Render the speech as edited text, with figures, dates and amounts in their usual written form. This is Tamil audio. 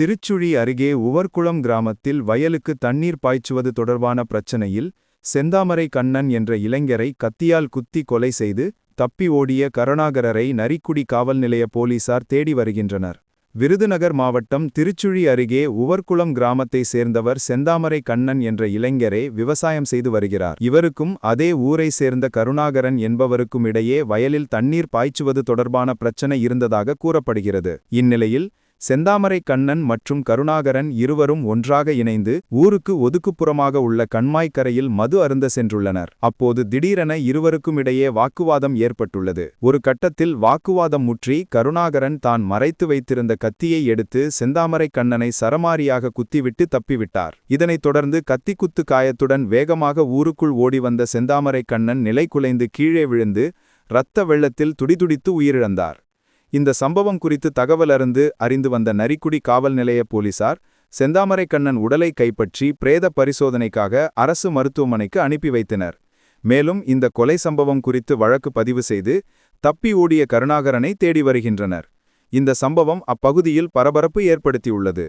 திருச்சுழி அருகே உவர்குளம் கிராமத்தில் வயலுக்கு தண்ணீர் பாய்ச்சுவது தொடர்பான பிரச்சனையில் செந்தாமரை கண்ணன் என்ற இளைஞரை கத்தியால் குத்தி கொலை செய்து தப்பி ஓடிய கருணாகரரை நரிக்குடி காவல் நிலைய போலீசார் தேடி வருகின்றனர். விருதுநகர் மாவட்டம் திருச்சுழி அருகே உவர்குளம் கிராமத்தை சேர்ந்தவர் செந்தாமரை கண்ணன் என்ற இளைஞரே விவசாயம் செய்து வருகிறார். இவருக்கும் அதே ஊரை சேர்ந்த கருணாகரன் என்பவருக்கும் இடையே வயலில் தண்ணீர் பாய்ச்சுவது தொடர்பான பிரச்சனை இருந்ததாக கூறப்படுகிறது. இந்நிலையில் செந்தாமரை கண்ணன் மற்றும் கருணாகரன் இருவரும் ஒன்றாக இணைந்து ஊருக்கு ஒதுக்குப்புறமாக உள்ள கண்மாய்க்கரையில் மது அருந்த சென்றுள்ளனர். அப்போது திடீரென இருவருக்கும் இடையே வாக்குவாதம் ஏற்பட்டுள்ளது. ஒரு கட்டத்தில் வாக்குவாதம் முற்றி கருணாகரன் தான் மறைத்து வைத்திருந்த கத்தியை எடுத்து செந்தாமரை கண்ணனை சரமாரியாக குத்திவிட்டு தப்பிவிட்டார். இதனைத் தொடர்ந்து கத்திக்குத்து காயத்துடன் வேகமாக ஊருக்குள் ஓடி வந்த செந்தாமரை கண்ணன் நிலைகுலைந்து கீழே விழுந்து இரத்த வெள்ளத்தில் துடிதுடித்து உயிரிழந்தார். இந்த சம்பவம் குறித்து தகவல் அறிந்து வந்த நரிக்குடி காவல் நிலைய போலீசார் செந்தாமரை கண்ணன் உடலை கைப்பற்றி பிரேத பரிசோதனைக்காக அரசு மருத்துவமனைக்கு அனுப்பி வைத்தனர். மேலும் இந்த கொலை சம்பவம் குறித்து வழக்கு பதிவு செய்து தப்பி ஓடிய கருணாகரனை தேடி வருகின்றனர். இந்த சம்பவம் அப்பகுதியில் பரபரப்பு ஏற்படுத்தியுள்ளது.